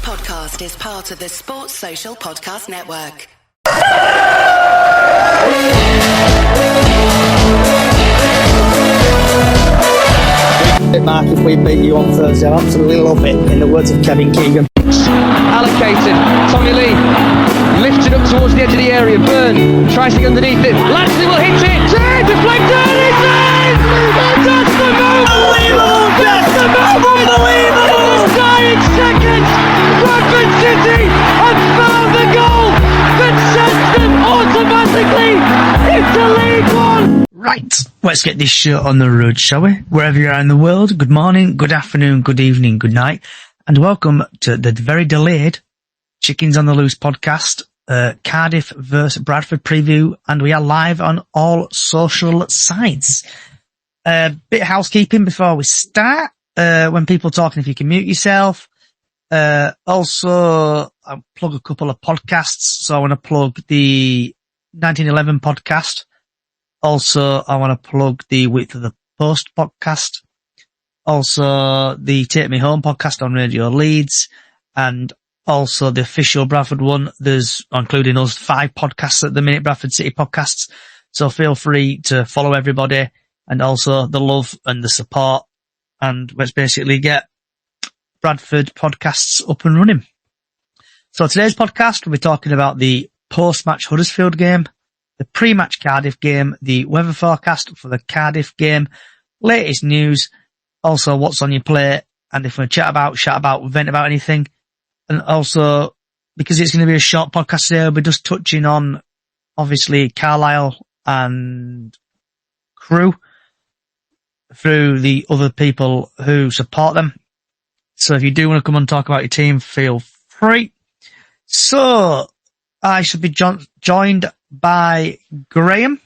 podcast is part of the Sports Social Podcast Network. Mark, if we beat you on Thursday, I absolutely love it, in the words of Kevin Keegan. Allocated, Tommy Lee lifted up towards the edge of the area. Byrne tries to get underneath it. Lashley will hit it. Deflected. It's in! And that's the moment! Unbelievable! That's the moment! Unbelievable! In the dying seconds, Bradford City have found the goal that sends them automatically into League One. Right, let's get this show on the road, shall we? Wherever you are in the world, good morning, good afternoon, good evening, good night, and welcome to the very delayed Chickens on the Loose podcast, Cardiff versus Bradford preview, and we are live on all social sites. Bit of housekeeping before we start. When people are talking, if you can mute yourself. Also, I'll plug a couple of podcasts, so I want to plug the 1911 podcast. Also, I want to plug the Width of the Post podcast. Also, the Take Me Home podcast on Radio Leeds. And also the official Bradford one. There's, including us, 5 podcasts at the minute, Bradford City podcasts. So feel free to follow everybody and also the love and the support. And let's basically get Bradford podcasts up and running. So today's podcast, we'll be talking about the post-match Huddersfield game, the pre-match Cardiff game, the weather forecast for the Cardiff game, latest news, also what's on your plate, and if we chat about, vent about anything. And also, because it's going to be a short podcast today, we'll be just touching on, obviously, Carlisle and Crew through the other people who support them. So if you do want to come and talk about your team, feel free. So, I should be joined by Graham.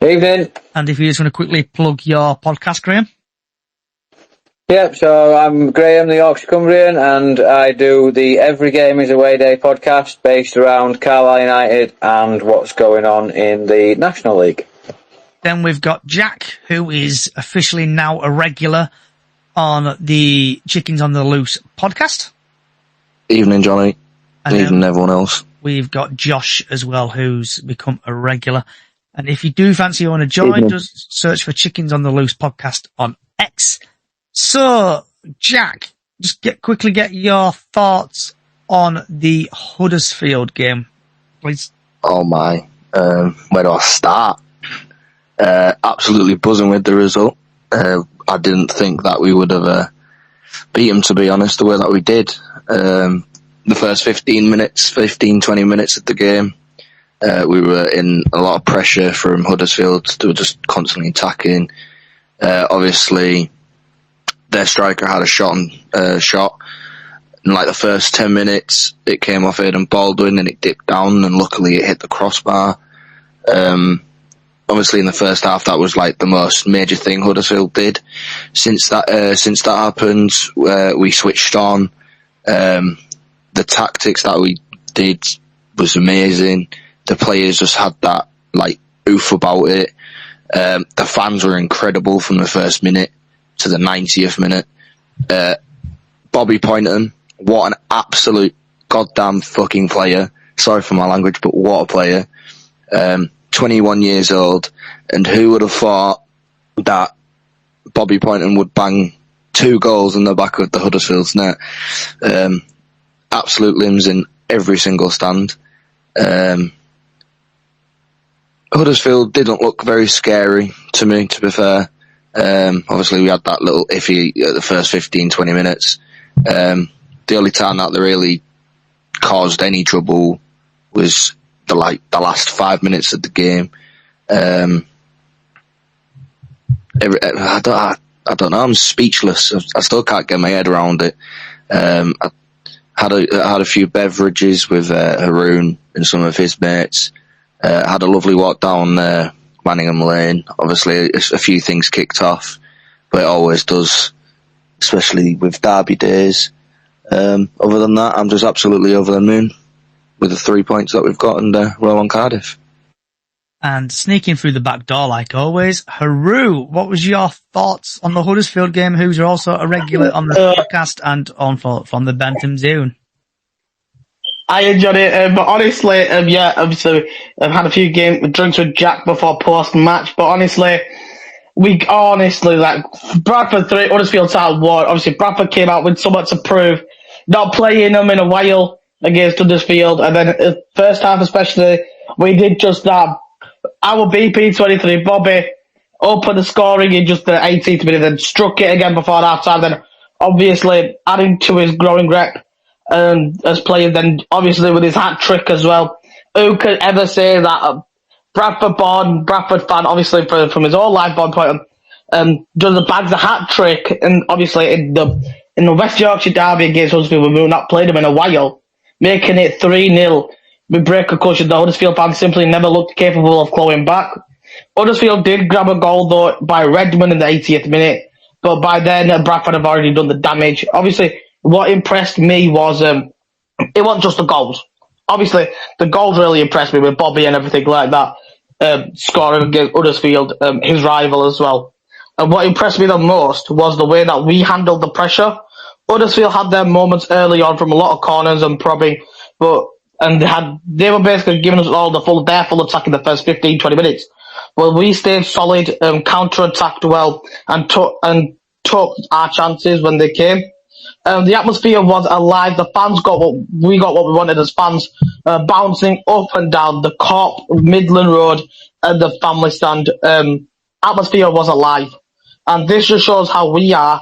Evening. And if you just want to quickly plug your podcast, Graham. Yep, so I'm Graham, the Yorkshire Cumbrian, and I do the Every Game is Away Day podcast based around Carlisle United and what's going on in the National League. Then we've got Jack, who is officially now a regular on the Chickens on the Loose podcast. Evening, Johnny. And evening, everyone else. We've got Josh as well, who's become a regular. And if you do fancy you want to join, just search for Chickens on the Loose podcast on X. So, Jack, just quickly get your thoughts on the Huddersfield game, please. Oh my, where do I start? Absolutely buzzing with the result. I didn't think that we would have beat them, to be honest, the way that we did. The first 20 minutes of the game, we were in a lot of pressure from Huddersfield. They were just constantly attacking. Obviously, their striker had a shot. In like the first 10 minutes, it came off Aidan Baldwin and it dipped down, and luckily it hit the crossbar. Obviously, in the first half, that was like the most major thing Huddersfield did. Since that happened, we switched on. The tactics that we did was amazing. The players just had that like oof about it. The fans were incredible from the first minute to the 90th minute. Bobby Poynton, what an absolute goddamn fucking player. Sorry for my language, but what a player. 21 years old, and who would have thought that Bobby Poynton would bang 2 goals in the back of the Huddersfield's net. Absolute limbs in every single stand. Huddersfield didn't look very scary to me, to be fair. Obviously we had that little iffy at the first 15-20 minutes. The only time that they really caused any trouble was the last 5 minutes of the game. I don't know, I'm speechless. I still can't get my head around it. I had a few beverages with Haroon and some of his mates. Had a lovely walk down Manningham Lane. Obviously, a few things kicked off, but it always does, especially with derby days. Other than that, I'm just absolutely over the moon with the 3 points that we've got, and we're on Cardiff. And sneaking through the back door like always, Haru, what was your thoughts on the Huddersfield game? Who's also a regular on the podcast and on from the Bantam Zone? I enjoyed it, but honestly, obviously, I've had a few drinks with Jack before post-match, but honestly, Bradford 3, Huddersfield Town 1, obviously Bradford came out with somewhat to prove, not playing them in a while against Huddersfield, and then first half especially, we did just that. Our BP 23, Bobby, opened the scoring in just the 18th minute, then struck it again before half time, then obviously adding to his growing rep as player, then obviously with his hat trick as well. Who could ever say that Bradford fan, obviously from his own life-born point, does the bags a hat trick, and obviously in the West Yorkshire derby against Huddersfield, we've not played him in a while, making it 3-0. With break of cushion, the Huddersfield fans simply never looked capable of clawing back. Huddersfield did grab a goal though by Redmond in the 80th minute, but by then Bradford have already done the damage. Obviously, what impressed me was it wasn't just the goals. Obviously, the goals really impressed me with Bobby and everything like that, scoring against Huddersfield, his rival as well. And what impressed me the most was the way that we handled the pressure. Huddersfield had their moments early on from a lot of corners and probing, and they were basically giving us all their full attack in the first 15-20 minutes. Well, we stayed solid, counter-attacked well, and took our chances when they came. The atmosphere was alive. The fans got what we wanted as fans, bouncing up and down the Corp, Midland Road, and the family stand. Atmosphere was alive, and this just shows how we are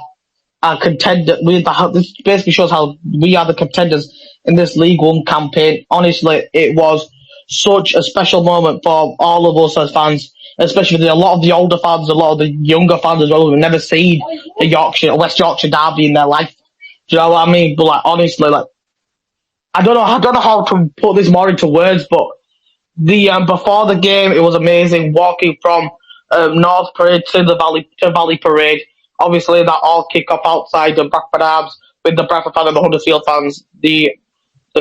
contender. This basically shows how we are the contenders in this League One campaign. Honestly, it was such a special moment for all of us as fans, especially a lot of the older fans, a lot of the younger fans as well, who've never seen a West Yorkshire derby in their life. Do you know what I mean? But honestly, I don't know how to put this more into words, but before the game, it was amazing walking from North Parade to Valley Parade. Obviously, that all kick off outside the Bradford Arms with the Bradford fans and the Huddersfield fans. The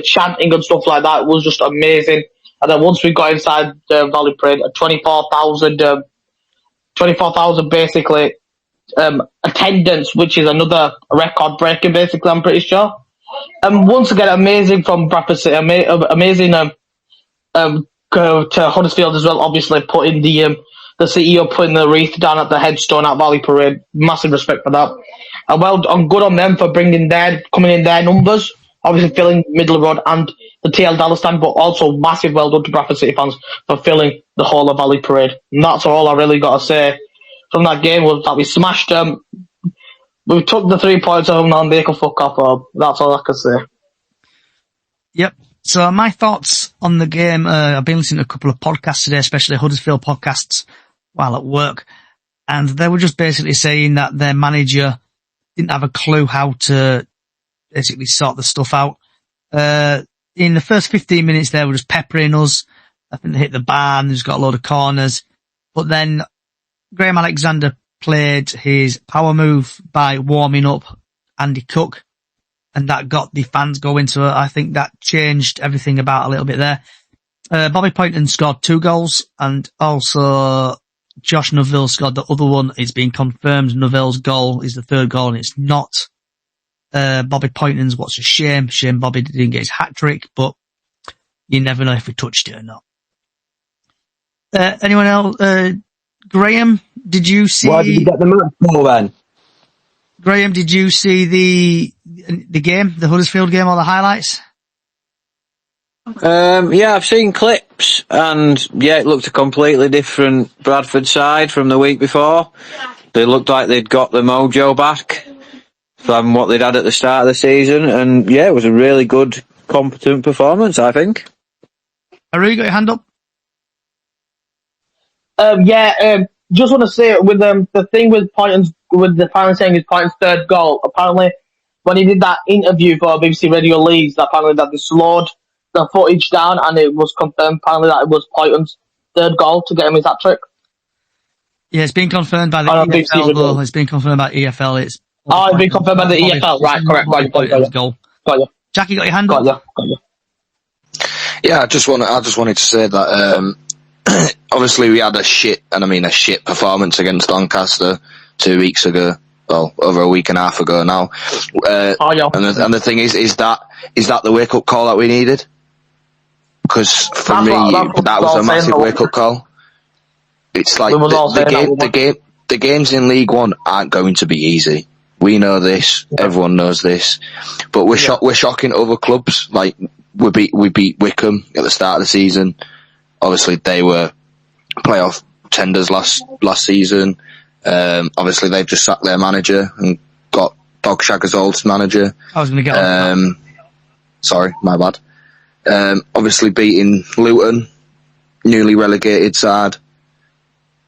chanting and stuff like that was just amazing. And then once we got inside the Valley Parade, 24,000 basically attendance, which is another record breaking, basically, I'm pretty sure. And once again, amazing from Bradford City, amazing to Huddersfield as well, obviously putting the CEO putting the wreath down at the headstone at Valley Parade. Massive respect for that. And good on them for coming in their numbers, obviously filling Middle Road and the TL Dallas stand, but also massive well done to Bradford City fans for filling the whole of Valley Parade. And that's all I really got to say from that game, was that we smashed them. We took the 3 points home and they can fuck off. That's all I can say. Yep. So my thoughts on the game, I've been listening to a couple of podcasts today, especially Huddersfield podcasts, while at work, and they were just basically saying that their manager didn't have a clue how to basically sort the stuff out. In the first 15 minutes, they were just peppering us. I think they hit the bar and there's got a load of corners. But then Graham Alexander played his power move by warming up Andy Cook, and that got the fans going. So I think that changed everything about a little bit there. Bobby Poynton scored 2 goals, and also Josh Neville scored the other one. It's been confirmed Neville's goal is the 3rd goal, and it's not Bobby Poynton's. What's a shame. Shame Bobby didn't get his hat trick, but you never know if we touched it or not. Anyone else? Graham, did you see? Why did you get the match ball then? Graham, did you see the game, the Huddersfield game, or the highlights? Yeah, I've seen clips, and yeah, it looked a completely different Bradford side from the week before. They looked like they'd got the mojo back from what they'd had at the start of the season, and yeah, it was a really good, competent performance, I think. Harry, got your hand up? Just want to say with the thing with Poynton's, with the fan saying his Poynton's 3rd goal. Apparently, when he did that interview for BBC Radio Leeds, apparently that they slowed the footage down, and it was confirmed apparently that it was Poynton's 3rd goal to get him his hat trick. Yeah, it's been confirmed by the EFL. Though. It's been confirmed by EFL. It's been confirmed by the EFL. Right, correct. Got you. Jackie, got your hand up? Got you. Yeah, I just wanted to say that obviously we had a shit performance against Doncaster 2 weeks ago. Well, over a week and a half ago now. And the thing is that the wake up call that we needed? Because for me, that was a massive wake up call. It's like the games in League One aren't going to be easy. We know this. Yeah. Everyone knows this. But we're shocking other clubs. Like we beat Wickham at the start of the season. Obviously, they were playoff tenders last season. Obviously, they've just sacked their manager and got Dogshagger's old manager. I was going to get on. Sorry, my bad. Obviously, beating Luton, newly relegated side,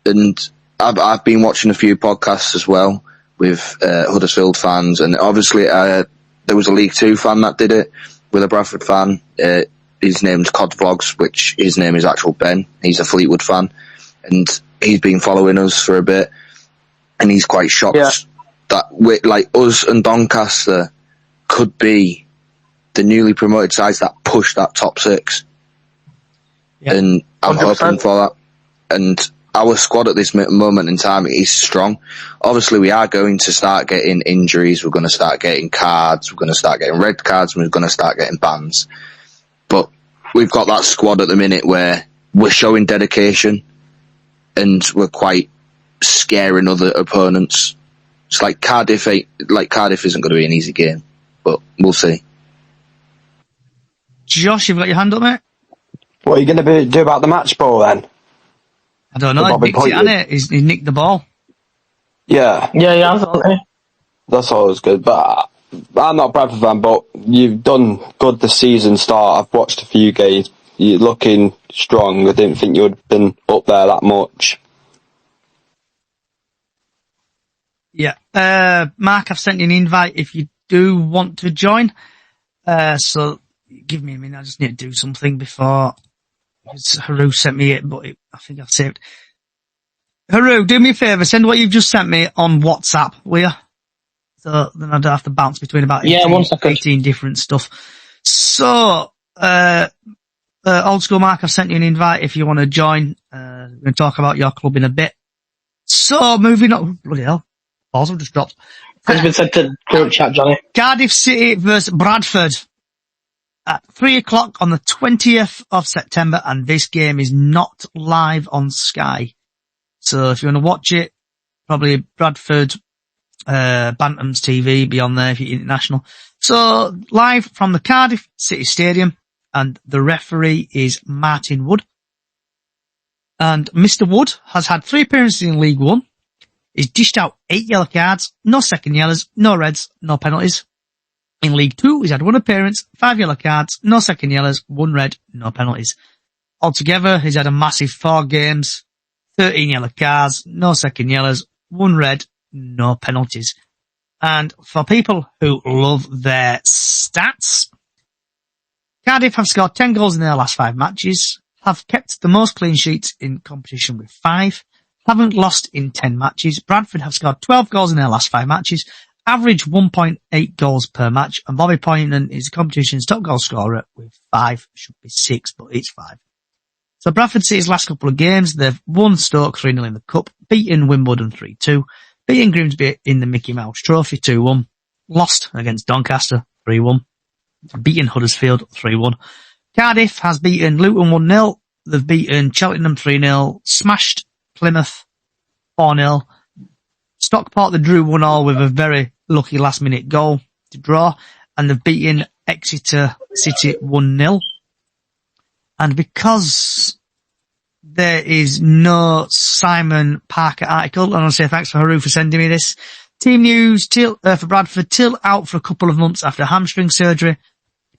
and I've been watching a few podcasts as well with Huddersfield fans, and obviously there was a League Two fan that did it with a Bradford fan. His name's Cod Vlogs, which his name is actual Ben. He's a Fleetwood fan, and he's been following us for a bit, and he's quite shocked that like us and Doncaster could be the newly promoted sides that push that top six. Yep. And I'm 100%. Hoping for that. And our squad at this moment in time is strong. Obviously, we are going to start getting injuries. We're going to start getting cards. We're going to start getting red cards. And we're going to start getting bans. But we've got that squad at the minute where we're showing dedication and we're quite scaring other opponents. It's like Cardiff isn't going to be an easy game, but we'll see. Josh, you've got your hand up, mate? What are you going to do about the match ball then? I don't know. He nicked it, hasn't he? He nicked the ball. Yeah. Yeah, absolutely. That's always good. But I'm not a Bradford fan, but you've done good this season start. I've watched a few games. You're looking strong. I didn't think you would have been up there that much. Yeah. Mark, I've sent you an invite if you do want to join. So give me a minute. I just need to do something before. Haru sent me it, but I think I've saved. Haru, do me a favour. Send what you've just sent me on WhatsApp, will you? So then I don't have to bounce between about 18 different stuff. So, Old School Mark, I've sent you an invite if you want to join. We're going to talk about your club in a bit. So, moving on. Bloody hell. Balls have just dropped. It's been sent to group chat, Johnny. Cardiff City versus Bradford at 3:00 on the 20th of September, and this game is not live on Sky. So if you want to watch it, probably Bradford, Bantams TV, be on there if you're international. So live from the Cardiff City Stadium, and the referee is Martin Wood. And Mr. Wood has had 3 appearances in League One. He's dished out 8 yellow cards, no second yellows, no reds, no penalties. In League 2, he's had 1 appearance, 5 yellow cards, no second yellows, 1 red, no penalties. Altogether, he's had a massive 4 games, 13 yellow cards, no second yellows, 1 red, no penalties. And for people who love their stats, Cardiff have scored 10 goals in their last 5 matches, have kept the most clean sheets in competition with 5, haven't lost in 10 matches. Bradford have scored 12 goals in their last 5 matches, average 1.8 goals per match, and Bobby Poynton is the competition's top goal scorer with 5. Should be 6, but it's 5. So Bradford City's last couple of games, they've won Stoke 3-0 in the Cup, beaten Wimbledon 3-2, beaten Grimsby in the Mickey Mouse Trophy 2-1, lost against Doncaster 3-1, beaten Huddersfield 3-1. Cardiff has beaten Luton 1-0, they've beaten Cheltenham 3-0, smashed Plymouth 4-0, Stockport, they drew 1-1 with a very lucky last-minute goal to draw, and they've beaten Exeter City 1-0. And because there is no Simon Parker article, and I'll say thanks for Haru for sending me this. Team news for Bradford, Till out for a couple of months after hamstring surgery.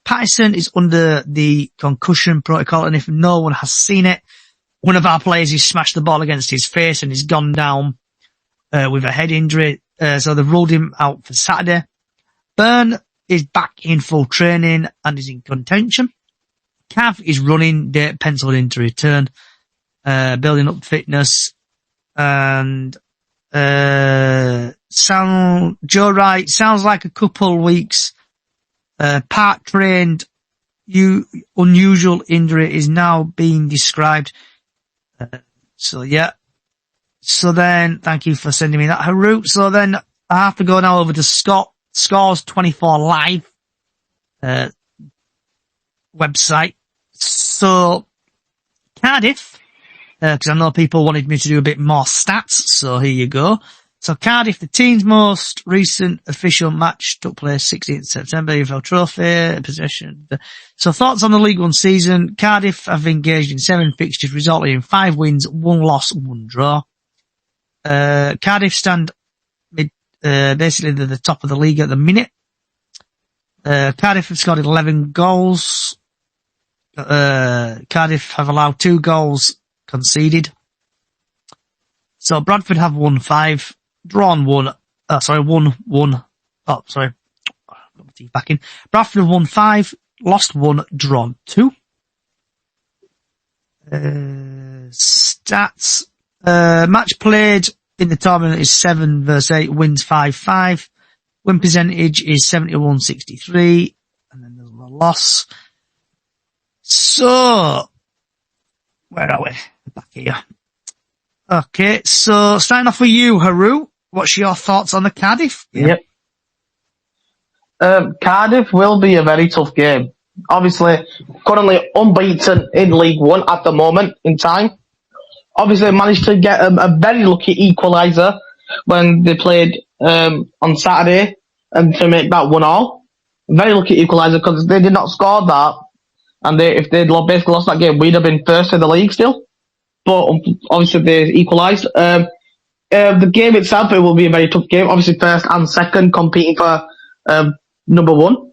Patterson is under the concussion protocol, and if no one has seen it, one of our players has smashed the ball against his face and he's gone down with a head injury, so they've ruled him out for Saturday. Byrne is back in full training and is in contention. Cav is running, date penciled in to return, building up fitness, and Joe Wright sounds like a couple weeks. Part trained, unusual injury is now being described. So yeah. So then, thank you for sending me that, Haru. So then I have to go now over to Scores 24 Live, website. So Cardiff, because I know people wanted me to do a bit more stats. So here you go. So Cardiff, the team's most recent official match took place 16th September, EFL Trophy, possession. So thoughts on the League One season. Cardiff have engaged in 7 fixtures, resulting in 5 wins, 1 loss, 1 draw. Cardiff stand basically they're the top of the league at the minute. Cardiff have scored 11 goals. Cardiff have allowed 2 goals conceded. So Bradford have won 5, drawn 1. Won 1. Oh, sorry. Got my teeth back in. Bradford have won 5, lost 1, drawn 2. Stats. Match played in the tournament is 7 versus 8, wins 5-5. Win percentage is 71-63. And then there's a loss. So, where are we? Back here. Okay, so starting off with you, Haru. What's your thoughts on the Cardiff? Yep. Cardiff will be a very tough game. Obviously, currently unbeaten in League One at the moment in time. Obviously, managed to get a very lucky equaliser when they played on Saturday and to make that 1-1. Very lucky equaliser because they did not score that, and if they'd basically lost that game, we'd have been first in the league still. But obviously, they equalised. The game itself, it will be a very tough game. Obviously, first and second competing for number 1.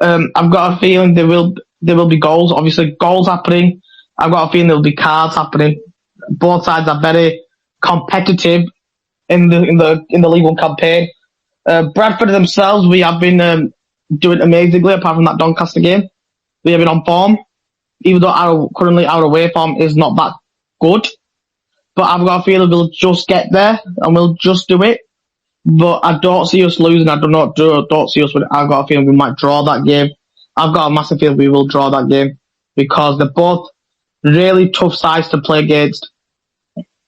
I've got a feeling there will be goals. Obviously, goals happening. I've got a feeling there will be cards happening. Both sides are very competitive in the League One campaign. Bradford themselves, we have been doing amazingly. Apart from that Doncaster game, we have been on form. Even though currently our away form is not that good, but I've got a feeling we'll just get there and we'll just do it. But I don't see us losing. I don't see us winning. I've got a feeling we might draw that game. I've got a massive feeling we will draw that game because they're both really tough sides to play against,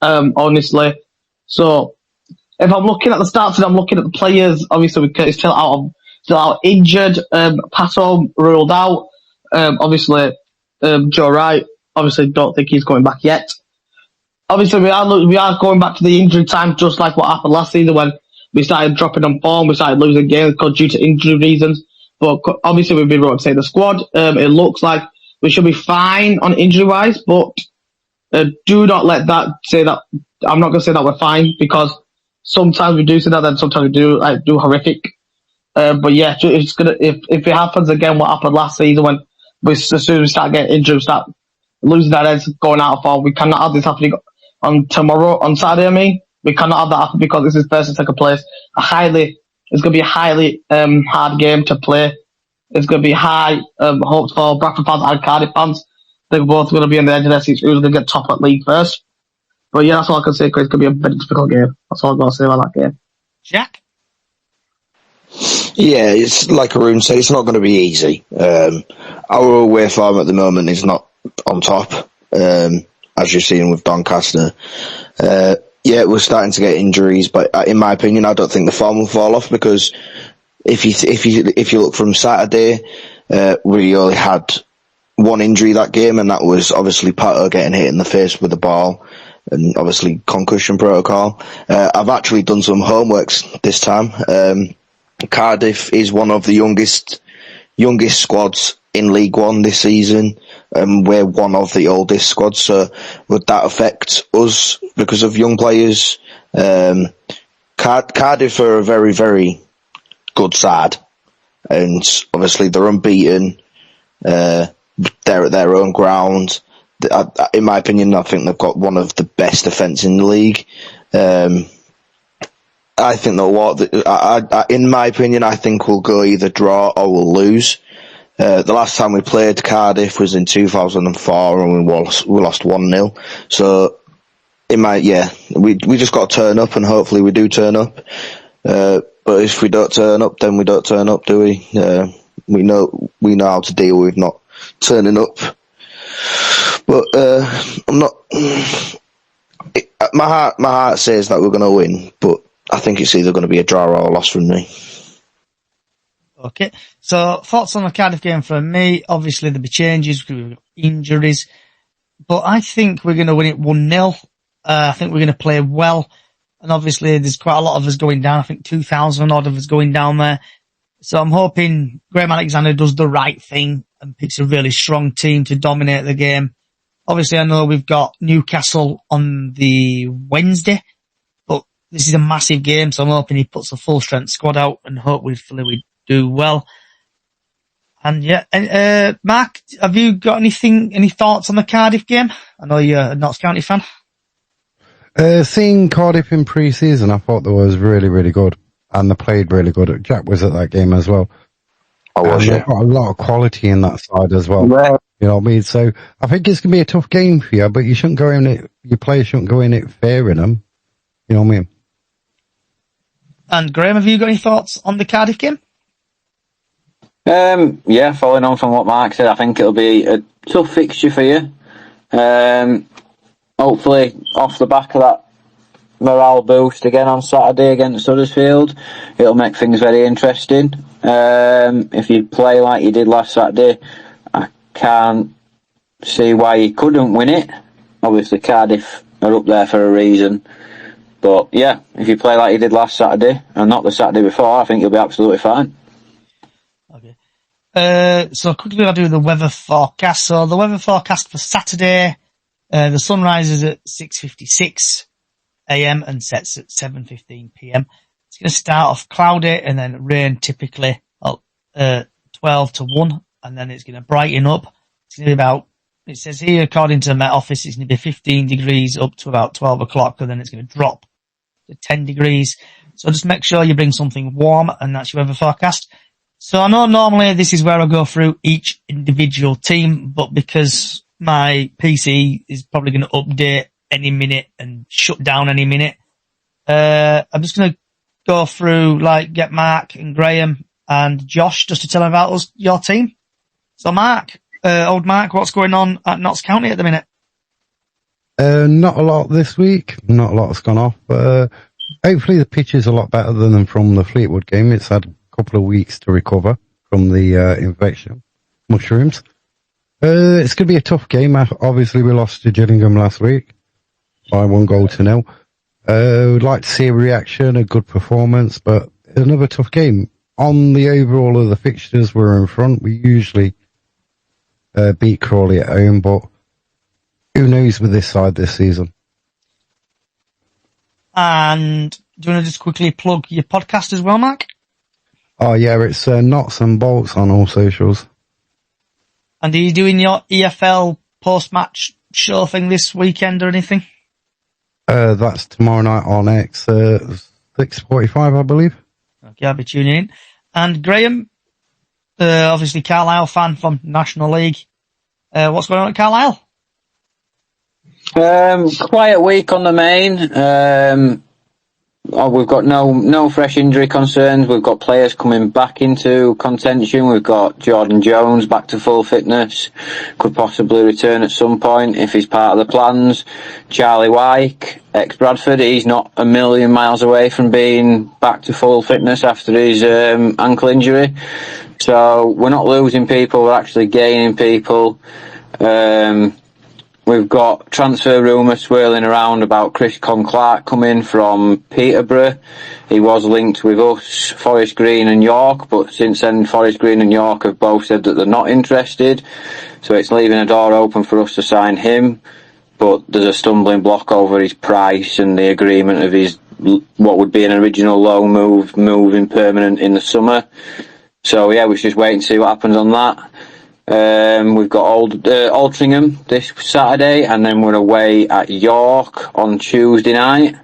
honestly. So, if I'm looking at the stats and I'm looking at the players, obviously we're still out injured. Passo ruled out. Obviously, Joe Wright. Obviously, don't think he's going back yet. Obviously, we are going back to the injury time, just like what happened last season when we started dropping on form. We started losing games due to injury reasons. But obviously, we've been rotating the squad. It looks like we should be fine on injury-wise, but do not let that say that. I'm not going to say that we're fine because sometimes we do say that, and sometimes we do horrific. But yeah, it's gonna if it happens again, what happened last season when as soon as we start getting injured, we start losing our heads, going out of form. We cannot have this happening on Saturday. We cannot have that happen because this is first and second place. It's going to be a highly hard game to play. It's going to be high hopes for Bradford fans and Cardiff fans. They're both going to be on the edge of their seats. Who's going to get top at league first? But yeah, that's all I can say, Chris. It's going to be a very difficult game. That's all I've got to say about that game. Jack? Yeah, it's like Arun said, it's not going to be easy. Our away form at the moment is not on top, as you're seeing with Doncaster. Yeah, we're starting to get injuries, but in my opinion, I don't think the form will fall off because if you look from Saturday, we only had one injury that game, and that was obviously Pato getting hit in the face with the ball, and obviously concussion protocol. I've actually done some homeworks this time. Cardiff is one of the youngest squads in League One this season, and we're one of the oldest squads. So would that affect us because of young players? Cardiff are a very, very good side, and obviously they're unbeaten. They're at their own ground. In my opinion, I think they've got one of the best defence in the league. I think in my opinion, I think we'll go either draw or we'll lose. The last time we played Cardiff was in 2004 and we lost 1-0. So, we just got to turn up, and hopefully we do turn up. But if we don't turn up, then we don't turn up, do we? We know how to deal with not turning up. But my heart says that we're going to win, but I think it's either going to be a draw or a loss from me. Okay, so thoughts on the Cardiff game from me? Obviously there'll be changes, we've got injuries, but I think we're going to win it 1-0. I think we're going to play well, and obviously there's quite a lot of us going down. I think 2,000 odd of us going down there. So I'm hoping Graham Alexander does the right thing and picks a really strong team to dominate the game. Obviously, I know we've got Newcastle on the Wednesday, but this is a massive game, so I'm hoping he puts a full-strength squad out and hopefully we do well. And yeah, Mark, have you got any thoughts on the Cardiff game? I know you're a Notts County fan. Seeing Cardiff in pre-season, I thought that was really, really good. And they played really good. Jack was at that game as well. They've got a lot of quality in that side as well. Yeah. You know what I mean? So I think it's going to be a tough game for you, but you shouldn't go in it, your players shouldn't go in it fearing them. You know what I mean? And Graham, have you got any thoughts on the Cardiff game? Yeah, following on from what Mark said, I think it'll be a tough fixture for you. Hopefully, off the back of that morale boost again on Saturday against Huddersfield, it'll make things very interesting. If you play like you did last Saturday, I can't see why you couldn't win it. Obviously, Cardiff are up there for a reason. But yeah, if you play like you did last Saturday and not the Saturday before, I think you'll be absolutely fine. Okay. So quickly I'll do the weather forecast. So the weather forecast for Saturday, the sun rises at 6:56 a.m. and sets at 7:15 p.m. It's going to start off cloudy and then rain typically at 12 to 1, and then it's going to brighten up. It's going to be about, it says here, according to the Met Office, it's going to be 15 degrees up to about 12 o'clock, and then it's going to drop to 10 degrees. So just make sure you bring something warm, and that's your weather forecast. So I know normally this is where I go through each individual team, but because my PC is probably going to update any minute and shut down any minute, I'm just going to go through, get Mark and Graham and Josh just to tell them about your team. So Mark, old Mark, what's going on at Notts County at the minute? Not a lot this week. Not a lot has gone off, but hopefully the pitch is a lot better than from the Fleetwood game. It's had a couple of weeks to recover from the infection, mushrooms. It's going to be a tough game. Obviously, we lost to Gillingham last week by 1-0. We'd like to see a reaction, a good performance, but another tough game. On the overall of the fixtures, we're in front. We usually beat Crawley at home, but who knows with this side this season. And do you want to just quickly plug your podcast as well, Mark? Oh, yeah, it's Knots and Bolts on all socials. And are you doing your EFL post-match show thing this weekend or anything? That's tomorrow night on X, 6:45, I believe. Okay, I'll be tuning in. And Graham, obviously Carlisle fan from National League. What's going on at Carlisle? Quiet week on the main. We've got no fresh injury concerns. We've got players coming back into contention. We've got Jordan Jones back to full fitness. Could possibly return at some point if he's part of the plans. Charlie Wyke, ex-Bradford, he's not a million miles away from being back to full fitness after his ankle injury. So we're not losing people, we're actually gaining people. We've got transfer rumours swirling around about Chris Clark coming from Peterborough. He was linked with us, Forest Green and York, but since then Forest Green and York have both said that they're not interested. So it's leaving a door open for us to sign him. But there's a stumbling block over his price and the agreement of his, what would be an original loan moving permanent in the summer. So yeah, we should just wait and see what happens on that. We've got Altrincham this Saturday, and then we're away at York on Tuesday night.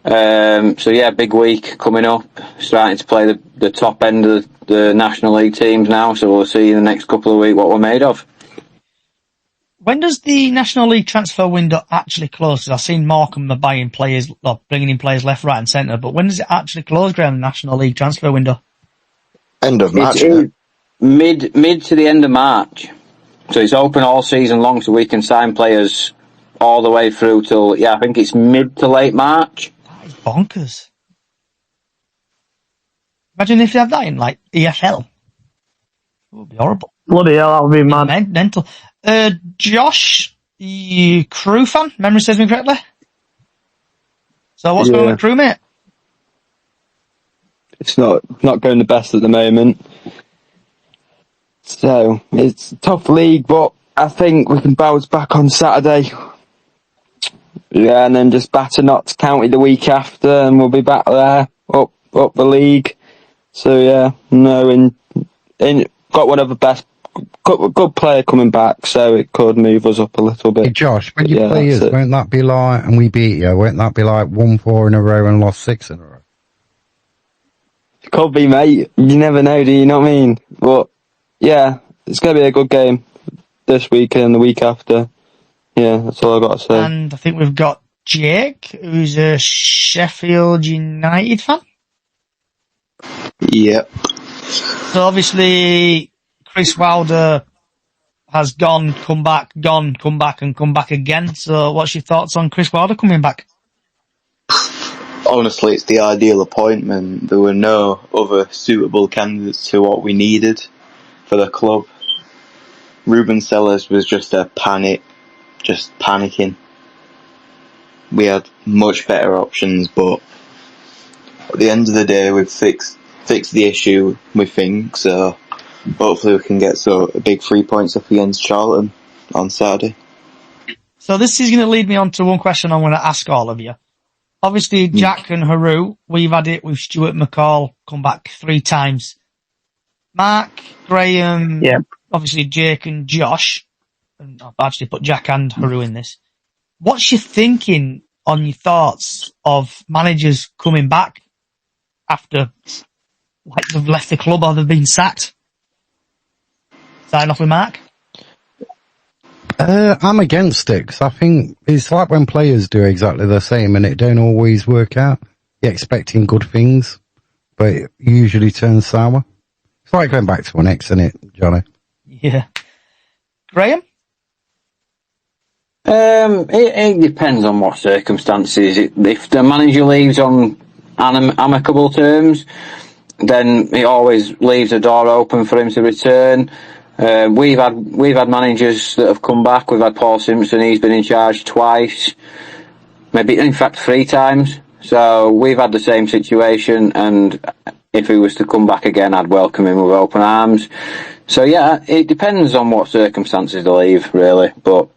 So yeah, big week coming up. Starting to play the top end of the National League teams now, so we'll see in the next couple of weeks what we're made of. When does the National League transfer window actually close? 'Cause I've seen Morecambe buying players, or bringing in players left, right and centre, but when does it actually close, Graham, the National League transfer window? End of March. Mid to the end of March. So it's open all season long, so we can sign players all the way through till, I think it's mid to late March. That is bonkers. Imagine if they had that in, like, EFL. It would be horrible. Bloody hell, that would be mad. Mental. Josh, the Crew fan, memory serves me correctly. So what's going on with Crew, mate? It's not going the best at the moment. So, it's a tough league, but I think we can bounce back on Saturday. Yeah, and then just batter Notts County the week after, and we'll be back there, up the league. So, yeah, got one of the best, good player coming back, so it could move us up a little bit. Hey Josh, when you play us, won't that be like, and we beat you, won't that be like 1-4 in a row and lost 6 in a row? Could be, mate. You never know, do you know what I mean? But, yeah, it's going to be a good game this week and the week after. Yeah, that's all I've got to say. And I think we've got Jake, who's a Sheffield United fan. Yep. So obviously, Chris Wilder has come back, and come back again. So what's your thoughts on Chris Wilder coming back? Honestly, it's the ideal appointment. There were no other suitable candidates to what we needed for the club. Ruben Sellers was just panicking. We had much better options, but at the end of the day, we've fixed the issue, we think, so hopefully we can get a big 3 points up against Charlton on Saturday. So this is going to lead me on to one question I'm going to ask all of you. Obviously, Jack and Haru, we've had it with Stuart McCall, come back 3 times. Mark, Graham, obviously Jake and Josh, and I've actually put Jack and Haru in this. What's your thinking on your thoughts of managers coming back after, like, they've left the club or they've been sacked? Starting off with Mark. I'm against it, because I think it's like when players do exactly the same and it don't always work out. You're expecting good things, but it usually turns sour. It's like going back to an ex, isn't it, Johnny? Yeah. Graham? It depends on what circumstances. If the manager leaves on amicable terms, then it always leaves a door open for him to return. We've had managers that have come back. We've had Paul Simpson. He's been in charge twice, maybe in fact 3 times. So we've had the same situation, and if he was to come back again, I'd welcome him with open arms. So yeah, it depends on what circumstances they leave, really. But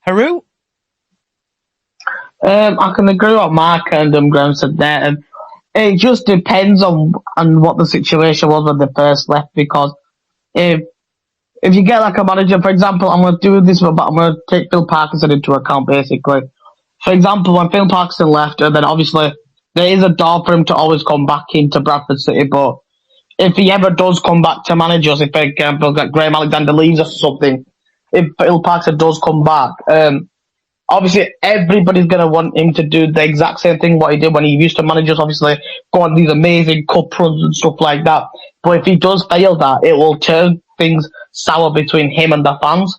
Haru? I can agree with what Mark and Graham said there. It just depends on what the situation was when they first left, because if you get like a manager, for example, I'm going to do this, but I'm going to take Phil Parkinson into account, basically. For example, when Phil Parkinson left, and then obviously there is a door for him to always come back into Bradford City, but if he ever does come back to manage us, if, for example, Graham Alexander leaves us or something, if Phil Parkinson does come back, obviously everybody's going to want him to do the exact same thing what he did when he used to manage us, obviously go on these amazing cup runs and stuff like that. But if he does fail that, it will turn things sour between him and the fans.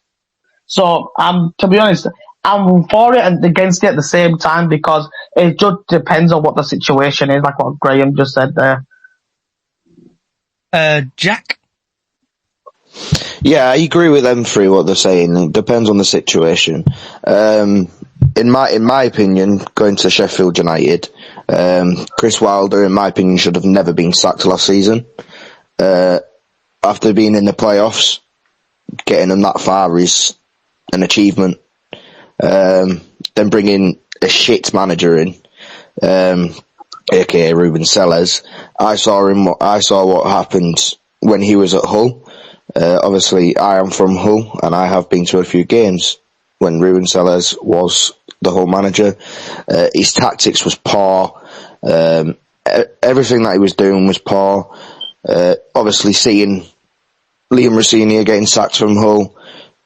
So, to be honest, I'm for it and against it at the same time, because it just depends on what the situation is, like what Graham just said there. Jack? Yeah, I agree with them 3, what they're saying. It depends on the situation. In my opinion, going to Sheffield United, Chris Wilder, in my opinion, should have never been sacked last season. After being in the playoffs, getting them that far is an achievement. Then bringing a shit manager in, aka Ruben Sellers. I saw what happened when he was at Hull. Obviously, I am from Hull, and I have been to a few games when Ruben Sellers was the Hull manager. His tactics was poor. Everything that he was doing was poor. Obviously, seeing Liam Rossini getting sacked from Hull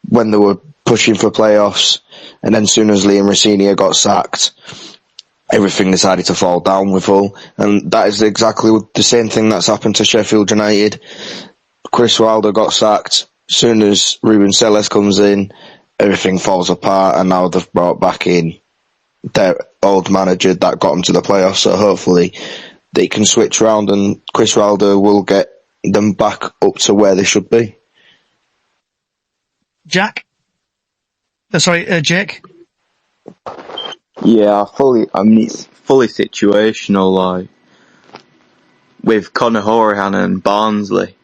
when they were pushing for playoffs, and then as soon as Liam Rossini got sacked, everything decided to fall down with Hull, and that is exactly the same thing that's happened to Sheffield United. Chris Wilder got sacked. As soon as Ruben Sellers comes in, everything falls apart, and now they've brought back in their old manager that got them to the playoffs. So hopefully they can switch around, and Chris Wilder will get them back up to where they should be. Jake. Yeah, it's fully situational, like, with Conor Hourihane and Barnsley.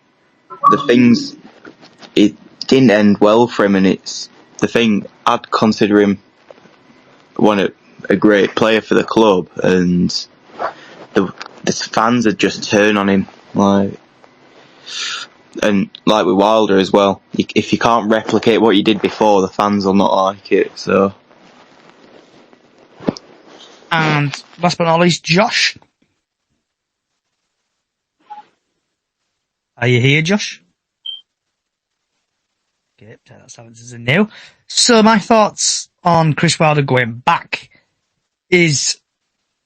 It didn't end well for him, and it's the thing, I'd consider him a great player for the club, and the fans had just turned on him, and like with Wilder as well, if you can't replicate what you did before, the fans will not like it, so. And last but not least, Josh. Are you here, Josh? Okay, that silence is a no. So my thoughts on Chris Wilder going back is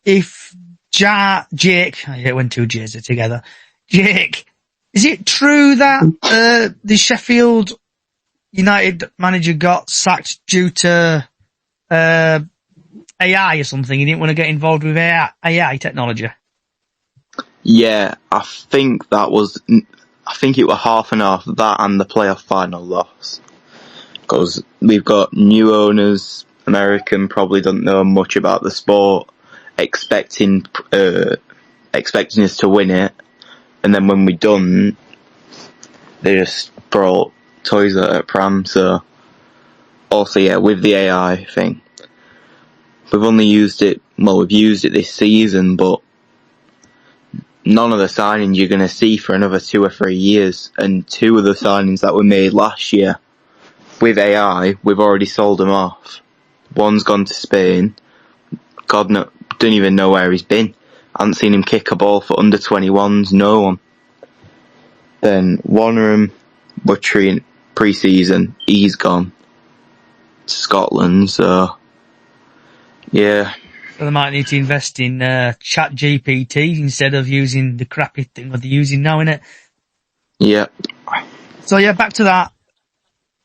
if Jake, I hate when two J's are together. Jake, is it true that the Sheffield United manager got sacked due to AI or something? He didn't want to get involved with AI technology. Yeah, I think it was half and half, that and the playoff final loss. Because we've got new owners, American, probably don't know much about the sport, expecting us to win it, and then when we done, they just brought toys out at pram. So also, yeah, with the AI thing, we've used it this season, but none of the signings you're going to see for another 2 or 3 years, and 2 of the signings that were made last year with AI, we've already sold them off. One's gone to Spain. God, no, don't even know where he's been. I haven't seen him kick a ball for under 21s, no one. Then one of them were treating pre-season, he's gone to Scotland, so yeah. So they might need to invest in Chat GPT instead of using the crappy thing that they're using now, innit? Yeah. So yeah, back to that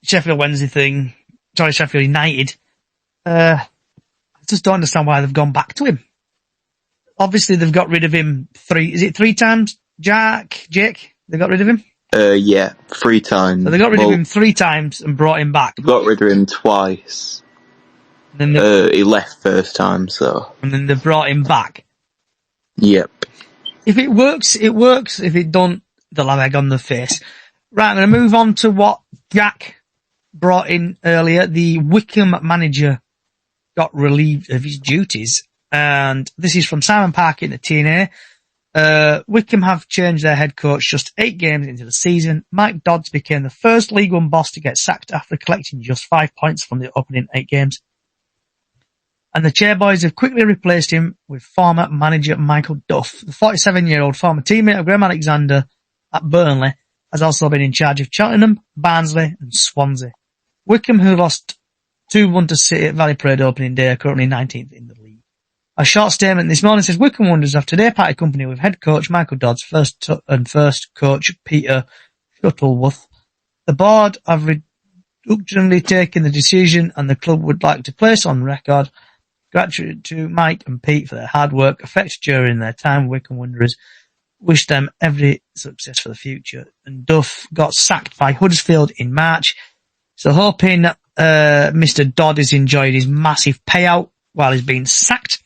Sheffield Wednesday thing. Sorry, Sheffield United. I just don't understand why they've gone back to him. Obviously, they've got rid of him 3 times, Jake? They got rid of him? Yeah, 3 times. So they got rid of him 3 times and brought him back. Got rid of him twice. Then he left first time, so. And then they brought him back. Yep. If it works, it works. If it don't, they'll have egg on the face. Right, I'm going to move on to what Jack brought in earlier. The Wycombe manager got relieved of his duties. And this is from Simon Parker in the TNA. Wycombe have changed their head coach just 8 games into the season. Mike Dodds became the first League One boss to get sacked after collecting just 5 points from the opening 8 games. And the Chairboys have quickly replaced him with former manager Michael Duff. The 47-year-old former teammate of Graham Alexander at Burnley has also been in charge of Cheltenham, Barnsley and Swansea. Wycombe, who lost 2-1 to City at Valley Parade opening day, are currently 19th in the league. A short statement this morning says Wycombe Wanderers have today parted company with head coach Michael Dodds first coach Peter Shuttleworth. The board have reluctantly taken the decision, and the club would like to place on record gratitude to Mike and Pete for their hard work effects during their time with Wycombe Wanderers. Wish them every success for the future. And Duff got sacked by Huddersfield in March. So hoping Mr. Dodd has enjoyed his massive payout while he's been sacked.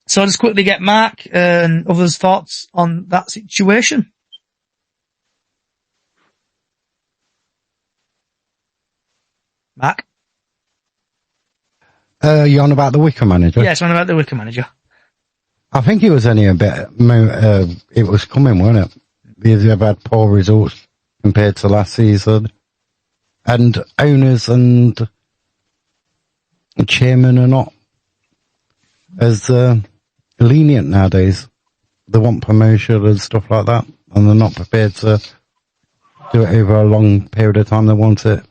So I'll just quickly get Mark and others' thoughts on that situation. Mark? You on about the Wycombe manager? Yes, on about the Wycombe manager. I think it was only a bit, it was coming, wasn't it? Because they've had poor results compared to last season. And owners and chairman are not as lenient nowadays. They want promotion and stuff like that, and they're not prepared to do it over a long period of time. They want it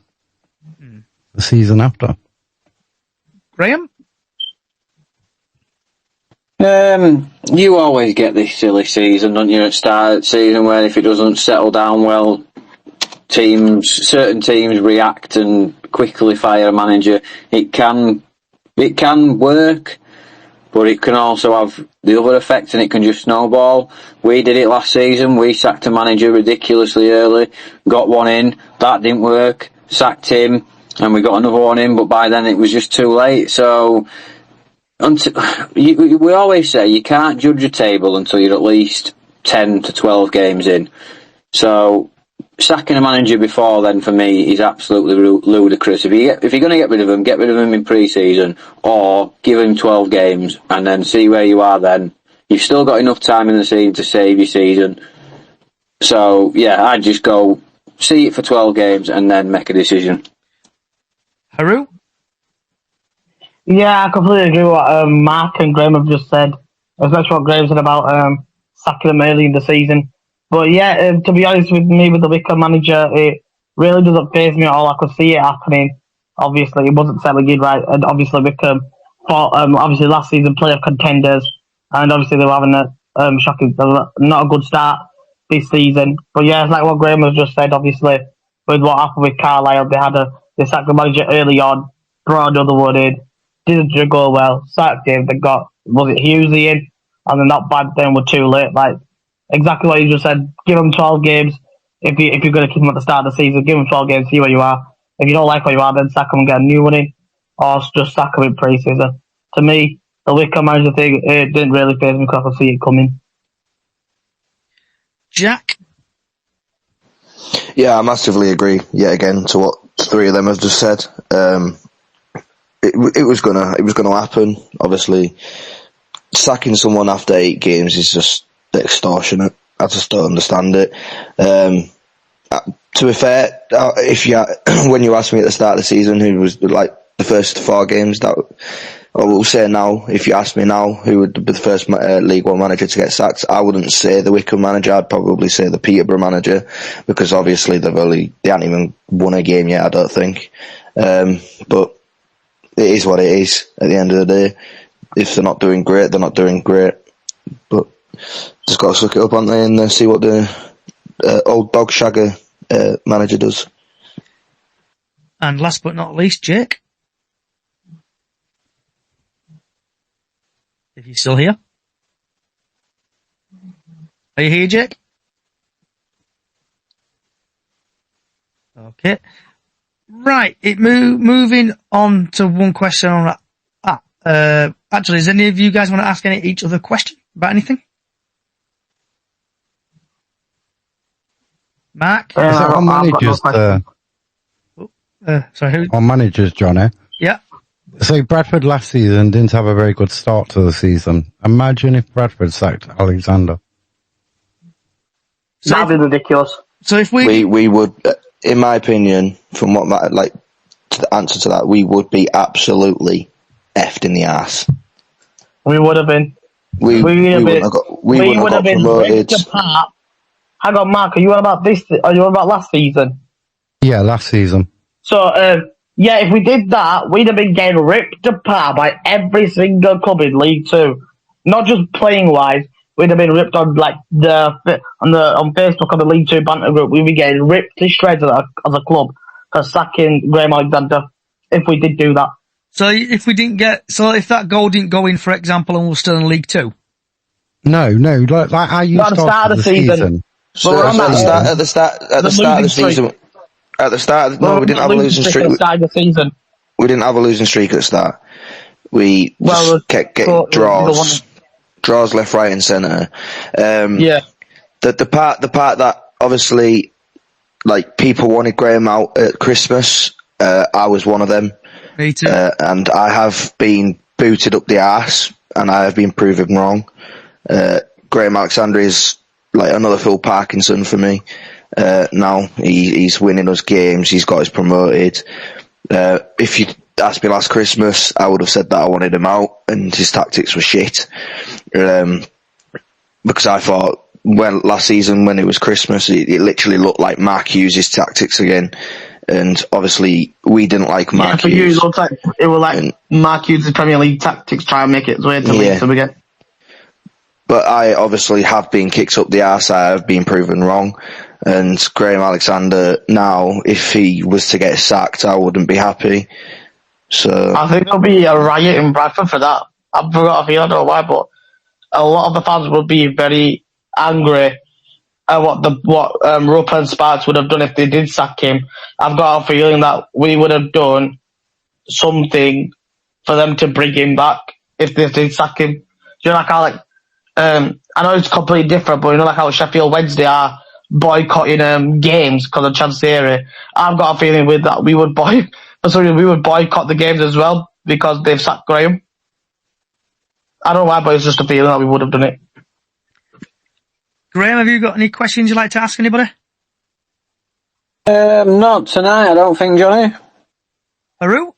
the season after. Graham? You always get this silly season, don't you, at the start of the season, where if it doesn't settle down well, certain teams react and quickly fire a manager. It can work, but it can also have the other effect, and it can just snowball. We did it last season. We sacked a manager ridiculously early, got one in, that didn't work, sacked him, and we got another one in, but by then it was just too late. So we always say you can't judge a table until you're at least 10 to 12 games in. So sacking a manager before then, for me, is absolutely ludicrous. If you're going to get rid of him in pre-season, or give him 12 games and then see where you are then. You've still got enough time in the season to save your season. So, yeah, I'd just go see it for 12 games and then make a decision. Haru? Yeah, I completely agree with what Mark and Graham have just said, especially what Graham said about sacking them early in the season. But yeah, to be honest with me, with the Wicker manager, it really doesn't faze me at all. I could see it happening. Obviously, it wasn't selling good, right? And obviously, Wickham fought, obviously last season playoff contenders, and obviously they were having a shocking, not a good start this season. But yeah, it's like what Graham has just said. Obviously, with what happened with Carlisle, they sacked the manager early on, brought another one in, didn't go well, sacked him. They got Hughesy in, and they're not bad. Then were too late. Like exactly what you just said. Give them 12 games. If you're going to keep them at the start of the season, give them 12 games, see where you are. If you don't like where you are, then sack them and get a new one in, or just sack them in pre-season. To me, the Wickham manager thing, it didn't really faze me because I could see it coming. Jack? Yeah, I massively agree, yet again, to what three of them have just said. It was gonna happen. Obviously, sacking someone after 8 games is just extortionate. I just don't understand it. To be fair, when you asked me at the start of the season who was like the first 4 games, I will say now, if you ask me now who would be the first League One manager to get sacked, I wouldn't say the Wickham manager. I'd probably say the Peterborough manager, because obviously they haven't even won a game yet, I don't think. But it is what it is at the end of the day. If they're not doing great, they're not doing great. But just got to suck it up, aren't they, and see what the old dog shagger manager does. And last but not least, Jake. If you're still here. Are you here, Jake? Okay. Right, moving on to one question on that. Actually, does any of you guys want to ask each other a question about anything? Mark? On managers, sorry, who? on managers, Johnny. Yeah. So Bradford last season didn't have a very good start to the season. Imagine if Bradford sacked Alexander. That'd be ridiculous. So if we would, in my opinion, from what the answer to that, we would be absolutely effed in the ass. We would have been. We would have got promoted. Hang on, Mark, are you on about this? Are you on about last season? Yeah, last season. So, yeah, if we did that, we'd have been getting ripped apart by every single club in League Two. Not just playing wise, we'd have been ripped on on Facebook on the League Two banter group. We'd be getting ripped to shreds as a club for sacking Graham Alexander if we did do that. So if that goal didn't go in, for example, and we're still in League Two? No, like how you at the start of the season. So at the start of the season. At the start, we didn't have a losing streak. We didn't have a losing streak at the start. We just kept getting draws left, right, and centre. Yeah. The part that obviously, like, people wanted Graham out at Christmas. I was one of them. Me too. And I have been booted up the arse, and I have been proven wrong. Graham Alexander is like another Phil Parkinson for me. Now he's winning us games. He's got us promoted. If you asked me last Christmas, I would have said that I wanted him out and his tactics were shit. Because I thought last season when it was Christmas, it literally looked like Mark Hughes' tactics again. And obviously we didn't like Mark Hughes. You, it looked like it was like Mark Hughes' Premier League tactics try and make its way to League Two again. But I obviously have been kicked up the arse. I have been proven wrong. And Graham Alexander, now, if he was to get sacked, I wouldn't be happy. So I think there'll be a riot in Bradford for that. I've forgot a few, I don't know why, but a lot of the fans will be very angry at what Rupp and Sparks would have done if they did sack him. I've got a feeling that we would have done something for them to bring him back if they did sack him. Do you know, like how I know it's completely different, but you know, like how Sheffield Wednesday are boycotting games because of Chansiri. I've got a feeling with that we would boycott the games as well because they've sacked Graham. I don't know why, but it's just a feeling that we would have done it. Graham, have you got any questions you'd like to ask anybody? Not tonight, I don't think, Johnny. Haru?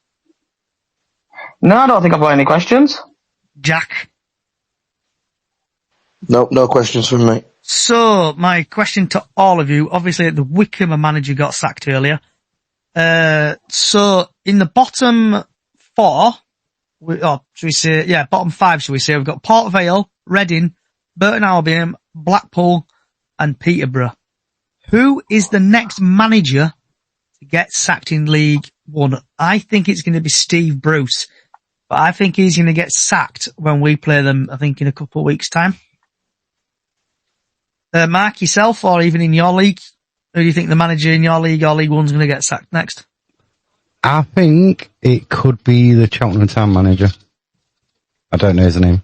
No, I don't think I've got any questions. Jack? Nope, no questions from me. So, my question to all of you, obviously the Wickham manager got sacked earlier. So, in the bottom four, bottom five, should we say, we've got Port Vale, Reading, Burton Albion, Blackpool, and Peterborough. Who is the next manager to get sacked in League One? I think it's going to be Steve Bruce, but I think he's going to get sacked when we play them, I think, in a couple of weeks' time. Mark, yourself, or even in your league, who do you think the manager in your league or League One's going to get sacked next? I think it could be the Cheltenham Town manager. I don't know his name.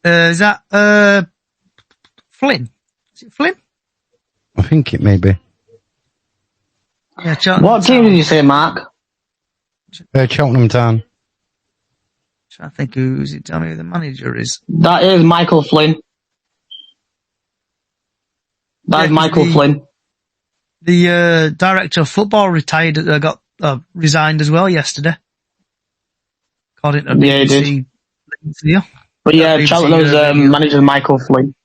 Is that Flynn? Is it Flynn? I think it may be. Yeah, what team did you say, Mark? Cheltenham Town. I think who's it? Tell me who the manager is. That is Michael Flynn. That's Michael Flynn. The director of football retired. Resigned as well yesterday. According to he did. Yeah. But yeah, Cheltenham's manager Michael Flynn.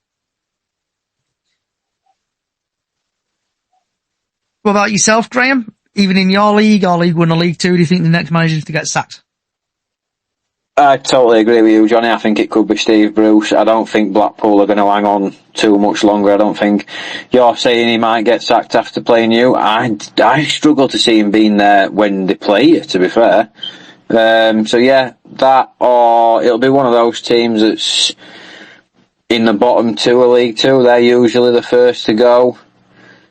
What about yourself, Graham? Even in your league or League One or League Two, do you think the next manager is to get sacked? I totally agree with you, Johnny. I think it could be Steve Bruce. I don't think Blackpool are going to hang on too much longer. I don't think you're saying he might get sacked after playing you. I struggle to see him being there when they play you, to be fair. So yeah, that or it'll be one of those teams that's in the bottom two of League Two. They're usually the first to go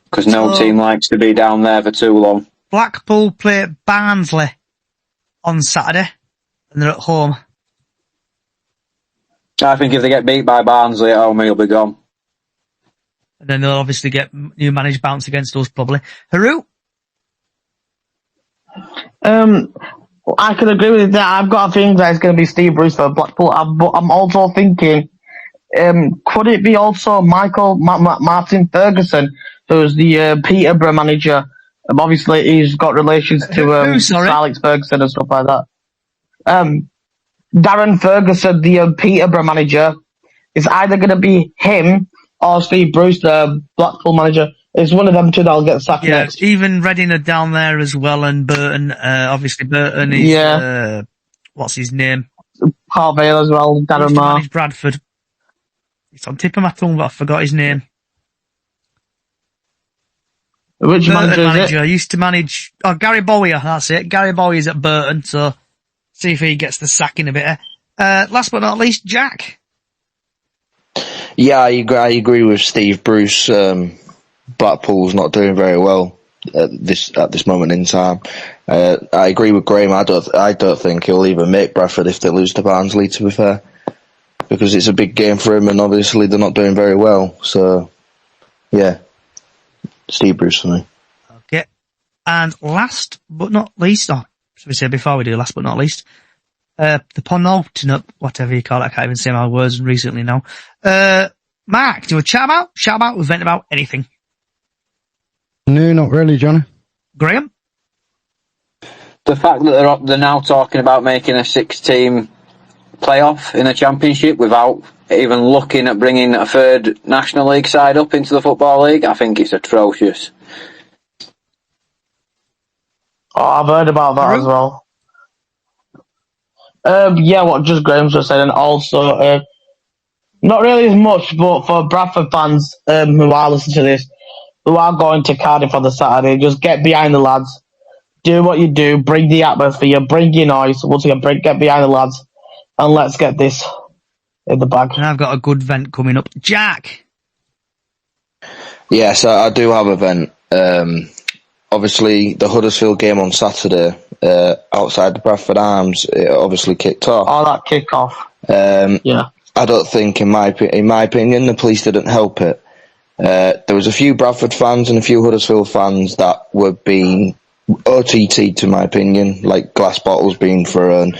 because no team likes to be down there for too long. Blackpool play Barnsley on Saturday. And they're at home. I think if they get beat by Barnsley at home, he'll be gone. And then they'll obviously get new managed bounce against us, probably. Haru? I can agree with that. I've got a feeling that it's going to be Steve Bruce for Blackpool. But I'm also thinking, could it be also Martin Ferguson, who's the Peterborough manager? Obviously, he's got relations to Sir Alex Ferguson and stuff like that. Darren Ferguson, the Peterborough manager, is either going to be him or Steve Bruce, the Blackpool manager. It's one of them two that'll get sacked next. Even Reading are down there as well, and Burton. Obviously, Burton is what's his name? Port Vale as well. Darren Moore. Bradford. It's on tip of my tongue, but I forgot his name. Which manager is it? Used to manage. Oh, Gary Bowyer. That's it. Gary Bowyer's at Burton, so. See if he gets the sack in a bit. Last but not least, Jack. Yeah, I agree with Steve Bruce. Blackpool's not doing very well at this moment in time. I agree with Graham. I don't think he'll even make Bradford if they lose to Barnsley, to be fair, because it's a big game for him, and obviously they're not doing very well. So, yeah, Steve Bruce for me. Okay, and last but not least, should we say before we do last but not least, the penultimate, whatever you call it, I can't even say my words recently now. Mark, do you want to chat about, or vent about anything? No, not really, Johnny. Graham? The fact that they're now talking about making a 6-team playoff in a championship without even looking at bringing a third National League side up into the Football League, I think it's atrocious. Oh, I've heard about that as well. Yeah, what just Graham just said, and also Not really as much, but for Bradford fans who are listening to this, who are going to Cardiff on the Saturday, just get behind the lads. Do what you do. Bring the atmosphere. Bring your noise. Once again, get behind the lads. And let's get this in the bag. And I've got a good vent coming up. Jack! Yeah, so I do have a vent. Obviously, the Huddersfield game on Saturday, outside the Bradford Arms, it obviously kicked off. Oh, that kick-off. Yeah. I don't think, in my opinion, the police didn't help it. There was a few Bradford fans and a few Huddersfield fans that were being OTT'd, to my opinion, like glass bottles being thrown.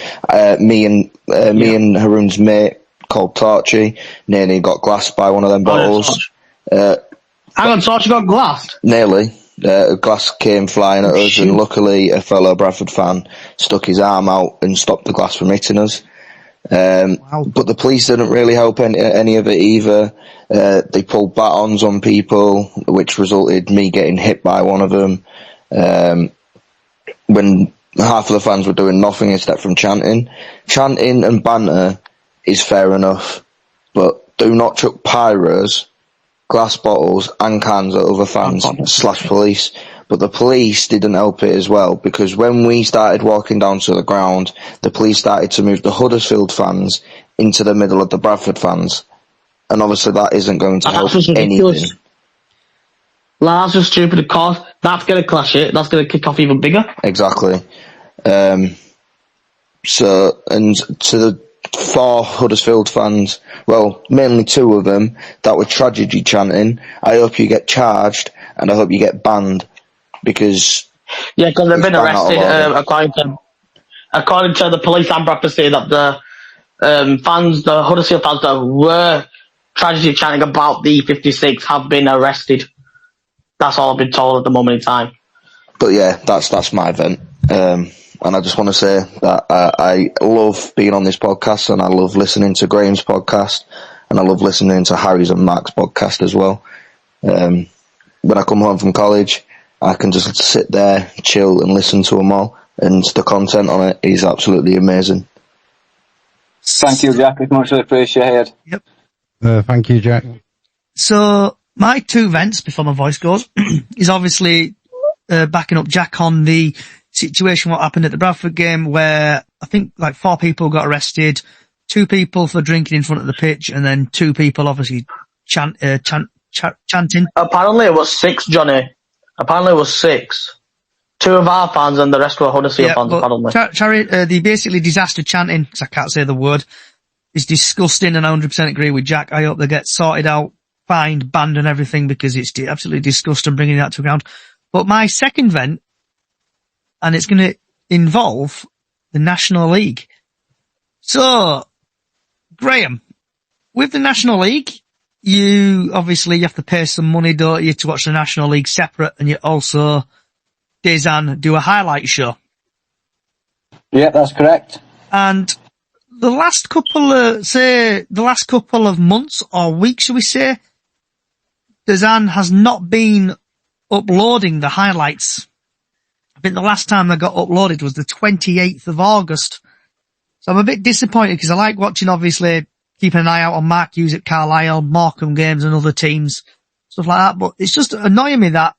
Me and Haroon's mate, called Torchy, nearly got glassed by one of them bottles. Hang on, Torchy got glassed? Nearly. A glass came flying at us, and luckily a fellow Bradford fan stuck his arm out and stopped the glass from hitting us. But the police didn't really help any of it either. They pulled batons on people, which resulted me getting hit by one of them. When half of the fans were doing nothing except from chanting. Chanting and banter is fair enough, but do not chuck pyros, glass bottles and cans at other fans / police. But the police didn't help it as well, because when we started walking down to the ground, the police started to move the Huddersfield fans into the middle of the Bradford fans. And obviously that isn't going to help anything. That's just stupid, of course. That's going to clash it. That's going to kick off even bigger. Exactly. So, and to the 4 Huddersfield fans, well, mainly 2 of them, that were tragedy chanting, I hope you get charged, and I hope you get banned, because... Yeah, because they've been arrested, according to the police and Bradford say that the Huddersfield fans that were tragedy chanting about the 56 have been arrested. That's all I've been told at the moment in time. But yeah, that's my event. And I just want to say that I love being on this podcast, and I love listening to Graham's podcast, and I love listening to Harry's and Mark's podcast as well. When I come home from college, I can just sit there, chill, and listen to them all, and the content on it is absolutely amazing. Thank you, Jack. It's much appreciated. Yep. Thank you, Jack. So, my 2 vents, before my voice goes, is obviously backing up Jack on the situation what happened at the Bradford game, where I think like 4 people got arrested, 2 people for drinking in front of the pitch, and then 2 people obviously chanting. Apparently it was 6, Johnny. Apparently it was 6. 2 of our fans and the rest were Huddersfield fans, apparently. The basically disaster chanting, because I can't say the word, is disgusting, and I 100% agree with Jack. I hope they get sorted out, fined, banned and everything, because it's absolutely disgusting bringing that to ground. But my second vent, and it's going to involve the National League. So, Graham, with the National League, you have to pay some money, don't you, to watch the National League separate, and you also, Dezan, do a highlight show. Yeah, that's correct. And the last couple of months or weeks, shall we say, Dezan has not been uploading the highlights. I think the last time they got uploaded was the 28th of August. So I'm a bit disappointed, because I like watching, obviously, keeping an eye out on Mark Hughes at Carlisle, Morecambe games and other teams, stuff like that. But it's just annoying me that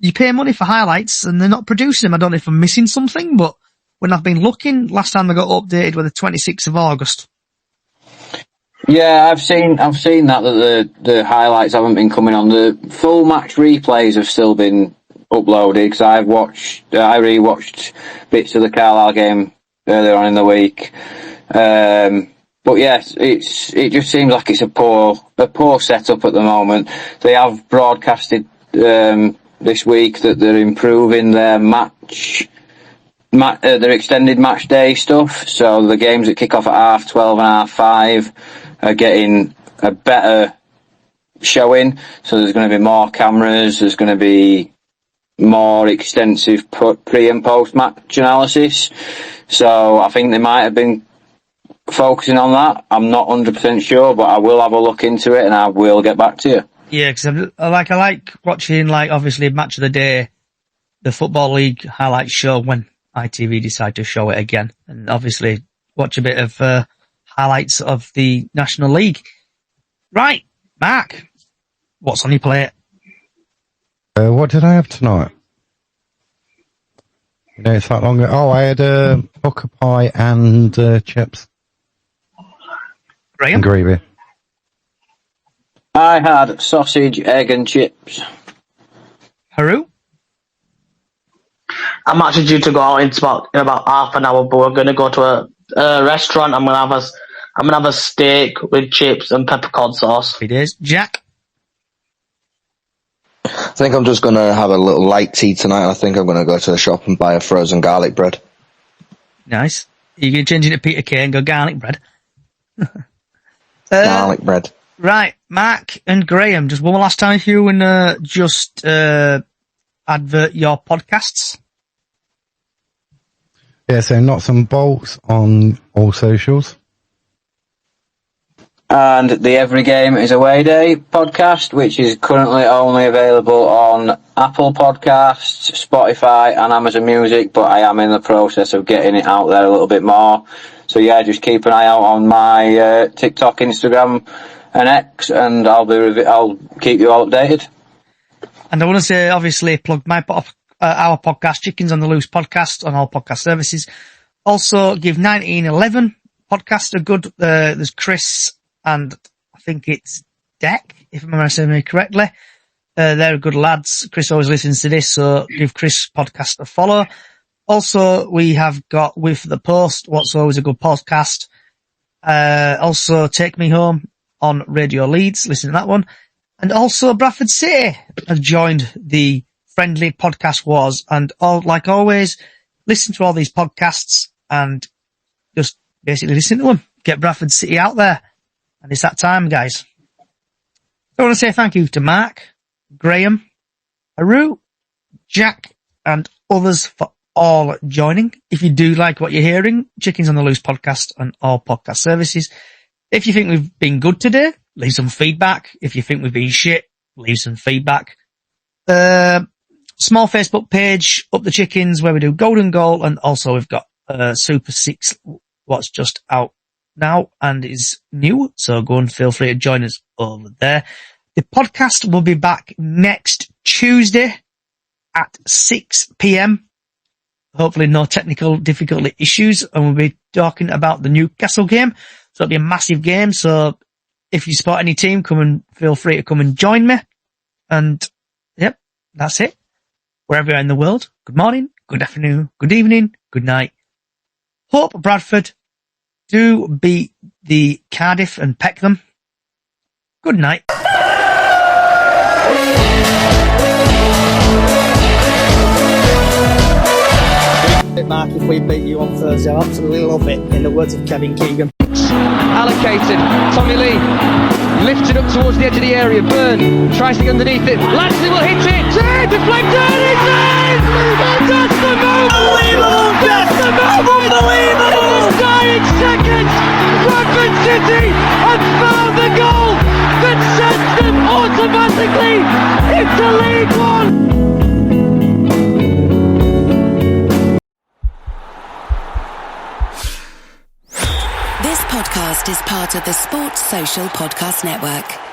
you pay money for highlights and they're not producing them. I don't know if I'm missing something, but when I've been looking, last time they got updated were the 26th of August. Yeah, I've seen that the highlights haven't been coming on. The full match replays have still been uploaded, because I rewatched bits of the Carlisle game earlier on in the week. But yes, it just seems like it's a poor setup at the moment. They have broadcasted this week that they're improving their their extended match day stuff. So the games that kick off at 12:30 and 5:30 are getting a better showing. So there's going to be more cameras. There's going to be more extensive pre and post match analysis. So I think they might have been focusing on that. I'm not 100% sure, but I will have a look into it and I will get back to you. Yeah, because I like watching, like, obviously Match of the Day, the Football League highlight show when ITV decide to show it again, and obviously watch a bit of highlights of the National League. Right, Mark, what's on your plate? What did I have tonight? It's that long ago. Oh, I had butter pie and chips. Graham? And gravy. I had sausage, egg and chips. Haru? I'm actually due to go out in about half an hour, but we're going to go to a restaurant. I'm gonna have a steak with chips and peppercorn sauce. It is. Jack? I think I'm just going to have a little light tea tonight. I think I'm going to go to the shop and buy a frozen garlic bread. Nice. You can change it to Peter Kay and go garlic bread. Garlic bread. Right, Mark and Graham, just one more last time if you and just advert your podcasts. Yeah, so Nuts and Bolts on all socials. And the Every Game is Away Day podcast, which is currently only available on Apple Podcasts, Spotify and Amazon Music, but I am in the process of getting it out there a little bit more. So yeah, just keep an eye out on my TikTok, Instagram and X, and I'll keep you all updated. And I want to say, obviously, plug our podcast, Chickens on the Loose podcast, on all podcast services. Also, give 1911 podcast a good, there's Chris and I think it's Deck, if I'm saying it correctly. They're good lads. Chris always listens to this, so give Chris podcast a follow. Also, we have got With the Post, what's always a good podcast. Also, Take Me Home on Radio Leeds, listen to that one. And also, Bradford City has joined the friendly podcast wars. And like always, listen to all these podcasts and just basically listen to them. Get Bradford City out there. And it's that time, guys. I want to say thank you to Mark, Graham, Haru, Jack, and others for all joining. If you do like what you're hearing, Chickens on the Loose podcast and all podcast services. If you think we've been good today, leave some feedback. If you think we've been shit, leave some feedback. Small Facebook page, Up the Chickens, where we do Golden Goal, and also we've got Super 6, what's just out now and is new, so go and feel free to join us over there. The podcast will be back next Tuesday at 6 p.m. Hopefully no technical difficulty issues, and we'll be talking about the Newcastle game. So it'll be a massive game, so if you support any team, feel free to come and join me. And yep, that's it. Wherever you're in the world, good morning, good afternoon, good evening, good night. Hope Bradford do beat the Cardiff and peck them. Good night. Mark, if we beat you on Thursday, I absolutely love it. In the words of Kevin Keegan. Allocated. Tommy Lee lifted up towards the edge of the area. Byrne tries to get underneath it. Lashley will hit it. Deflected. It's in! And that's the move! Unbelievable! That's the move! Unbelievable! In the dying seconds, Bradford City have found the goal that sends them automatically into League One. This podcast is part of the Sports Social Podcast Network.